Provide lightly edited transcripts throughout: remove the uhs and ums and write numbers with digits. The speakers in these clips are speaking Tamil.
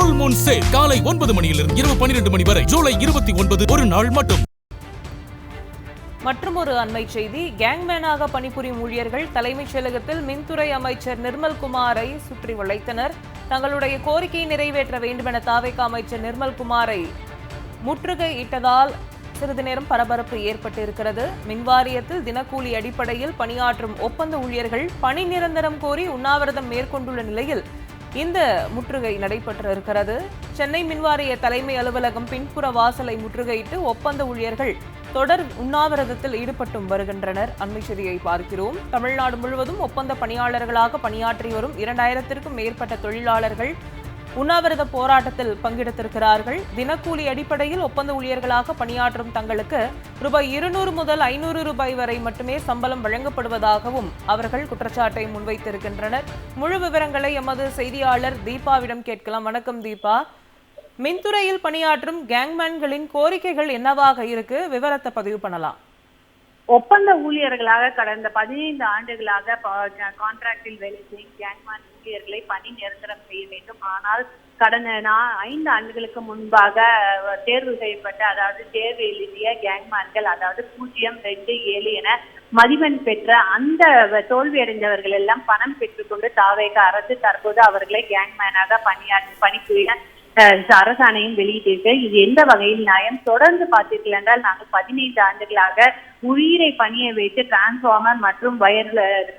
ஃபுல் மூன் சேல் காலை 9 மணியிலிருந்து இரவு 12 மணி வரை ஜூலை 29 ஒரு நாள் மட்டும். மற்றும் ஒரு அண்மை செய்தி, கேங்மேனாக பணிபுரியும் ஊழியர்கள் தலைமைச் செயலகத்தில் மின்துறை அமைச்சர் நிர்மல்குமாரை சுற்றி வளைத்தனர். தங்களுடைய கோரிக்கையை நிறைவேற்ற வேண்டுமென தாவேகா அமைச்சர் நிர்மல்குமாரை முற்றுகையிட்டதால் சிறிது நேரம் பரபரப்பு ஏற்பட்டு இருக்கிறது. மின்வாரியத்தில் தினக்கூலி அடிப்படையில் பணியாற்றும் ஒப்பந்த ஊழியர்கள் பணி நிரந்தரம் கோரி உண்ணாவிரதம் மேற்கொண்டுள்ள நிலையில் இந்த முற்றுகை நடைபெற்று இருக்கிறது. சென்னை மின்வாரிய தலைமை அலுவலகம் பின்புற வாசலை முற்றுகையிட்டு ஒப்பந்த ஊழியர்கள் தொடர் உண்ணாவிரதத்தில் ஈடுபட்டும் வருகின்றனர். அண்மை செய்தியை பார்க்கிறோம். தமிழ்நாடு முழுவதும் ஒப்பந்த பணியாளர்களாக பணியாற்றி வரும் 2000க்கும் மேற்பட்ட தொழிலாளர்கள் உண்ணாவிரத போராட்டத்தில் பங்கெடுத்திருக்கிறார்கள். தினக்கூலி அடிப்படையில் ஒப்பந்த ஊழியர்களாக பணியாற்றும் தங்களுக்கு ரூபாய் 200 முதல் 500 ரூபாய் வரை மட்டுமே சம்பளம் வழங்கப்படுவதாகவும் அவர்கள் குற்றச்சாட்டை முன்வைத்திருக்கின்றனர். முழு விவரங்களை எமது செய்தியாளர் தீபாவிடம் கேட்கலாம். வணக்கம் தீபா. மின்துறையில் பணியாற்றும் கேங்மேன்களின் கோரிக்கைகள் என்னவாக இருக்கு? விவரத்தை பதிவு பண்ணலாம். ஒப்பந்த ஊழியர்களாக கடந்த 15 ஆண்டுகளாக கான்ட்ராக்டில் வேலை செய்யும் கேங்மேன் ஊழியர்களை பணி நிரந்தரம் செய்ய வேண்டும். ஆனால் கடந்த 5 ஆண்டுகளுக்கு முன்பாக தேர்வு செய்யப்பட்ட, அதாவது தேர்வு எழுதிய கேங்மேன்கள், அதாவது 0, 2, 7 என மதிப்பெண் பெற்ற அந்த தோல்வியடைந்தவர்கள் எல்லாம் பணம் பெற்றுக்கொண்டு தாவேகா அரசு தற்போது அவர்களை கேங்மேனாக பணிபுரிய அரசாணையும் வெளியிட்டிருக்கு. இது எந்த வகையில் நியாயம்? தொடர்ந்து பார்த்தீர்கள் என்றால் நாங்கள் 15 ஆண்டுகளாக உயிரை பணியை வைத்து டிரான்ஸ்பார்மர் மற்றும்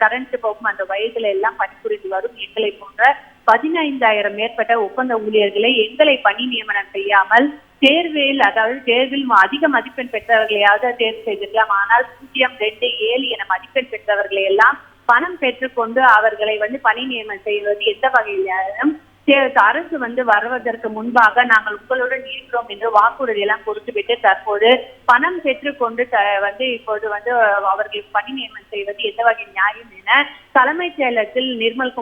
கரண்ட் போகும் அந்த வயர்களை எல்லாம் பணிபுரிந்து வரும் எங்களை போன்ற 15,000 மேற்பட்ட ஒப்பந்த ஊழியர்களை எங்களை பணி நியமனம் செய்யாமல் தேர்வில், அதாவது தேர்வில் அதிக மதிப்பெண் பெற்றவர்களையாவது தேர்வு செய்திருக்கலாம். ஆனால் 0, 2, 7 என மதிப்பெண் பெற்றவர்களை எல்லாம் பணம் பெற்றுக்கொண்டு அவர்களை பணி நியமனம் செய்வது எந்த வகையிலும் அரசு வருவதற்கு முன்பாக நாங்கள் உங்களுடன் இருக்கிறோம் என்று வாக்குறுதி எல்லாம் கொடுத்துவிட்டு தற்போது பணம் பெற்றுக்கொண்டு இப்போது அவர்களுக்கு பணி நியமனம் செய்வது எந்த வகை நியாயம் என தலைமைச் செயலகத்தில்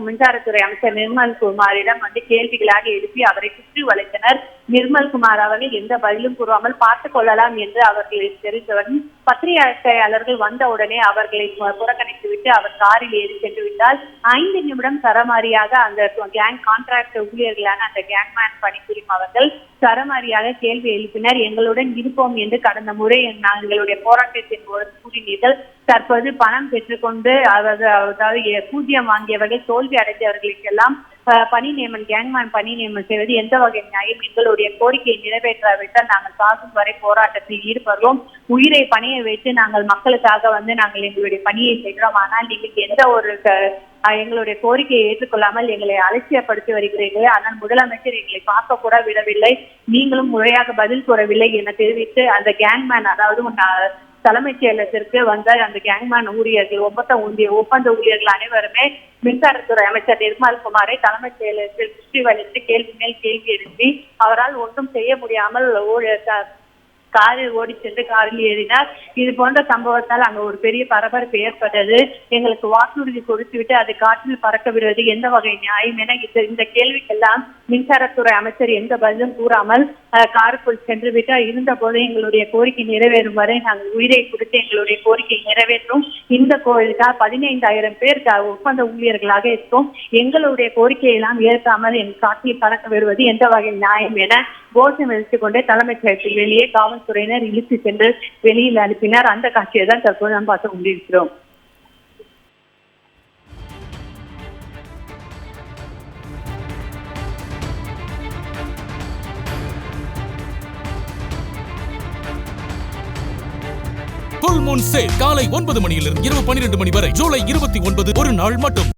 மின்சாரத்துறை அமைச்சர் நிர்மல்குமாரிடம் கேள்விகளாக எழுப்பி அவரை சுற்றி வளைத்தனர். நிர்மல்குமார் அவர்கள் எந்த பதிலும் கூறாமல் பார்த்துக் கொள்ளலாம் என்று அவர்களை தெரிவித்தவன் பத்திரிகையாளர்கள் வந்தவுடனே அவர்களை புறக்கணித்து விட்டு அவர் காரில் ஏறி சென்று விட்டால் 5 நிமிடம் சரமாரியாக அந்த கேங் கான்ட்ராக்ட் ஊழியர்களான அந்த கேங்மேன் பணிபுரியும் அவர்கள் சரமாரியாக கேள்வி எழுப்பினர். எங்களுடன் இருப்போம் என்று கடந்த முறை எங்களுடைய போராட்டத்தின் போது கூறினீர்கள். தற்போது பணம் பெற்றுக்கொண்டு அதாவது 0 வாங்கியவர்கள், தோல்வி அடைந்தவர்களுக்கெல்லாம் பணி நியமனம், கேங்மேன் பணி நியமனம் செய்வது எந்த வகை நியாயம்? எங்களுடைய கோரிக்கையை நிறைவேற்றாவிட்டால் நாங்கள் சாகும் வரை போராட்டத்தில் ஈடுபடுவோம். உயிரை பணியை வைத்து நாங்கள் மக்களுக்காக நாங்கள் எங்களுடைய பணியை செய்கிறோம். ஆனால் நீங்கள் எந்த ஒரு எங்களுடைய கோரிக்கையை ஏற்றுக்கொள்ளாமல் எங்களை அலட்சியப்படுத்தி வருகிறீர்கள். ஆனால் முதலமைச்சர் எங்களை பார்க்க கூட விடவில்லை, நீங்களும் முறையாக பதில் கூறவில்லை என தெரிவித்து அந்த கேங்மேன், அதாவது தலைமைச் செயலகத்திற்கு வந்த அந்த கேங்மேன் ஊழியர்கள், ஒப்பந்த ஊழியர்கள் அனைவருமே மின்சாரத்துறை அமைச்சர் நிர்மல்குமாரை தலைமைச் செயலகத்தில் சுற்றி வளைத்து கேள்வி மேல் கேள்வி எழுப்பி அவரால் ஒன்றும் செய்ய முடியாமல் காரில் ஓடி சென்று காரில் ஏறினார். இது போன்ற சம்பவத்தால் அங்கு ஒரு பெரிய பரபரப்பு ஏற்பட்டது. எங்களுக்கு வாக்குறுதி கொடுத்துவிட்டு அதை காற்றில் பறக்க விடுவது எந்த வகை நியாயம் என இந்த கேள்விக்கெல்லாம் மின்சாரத்துறை அமைச்சர் எந்த பதிலும் கூறாமல் காருக்குள் சென்று விட்டார். இருந்த போது எங்களுடைய கோரிக்கை நிறைவேறும் வரை நாங்கள் உயிரை கொடுத்து எங்களுடைய கோரிக்கை நிறைவேற்றும். இந்த கோயிலுக்காக 15,000 பேர் ஒப்பந்த ஊழியர்களாக இருக்கோம். எங்களுடைய கோரிக்கையெல்லாம் ஏற்காமல் எங்கள் காற்றில் பறக்க விடுவது எந்த வகை நியாயம் என கோஷம் எழுத்துக் கொண்டே தலைமைச் செயலகத்தில் வெளியே காவல்துறையினர் இழுத்து சென்று வெளியில் அனுப்பினார். அந்த காட்சியை தான் தற்போது நாம் பார்த்து கொண்டிருக்கிறோம். ஃபுல் மூன் சேல் காலை 9 மணியிலிருந்து இரவு 12 மணி வரை ஜூலை 29 ஒரு நாள் மட்டும்.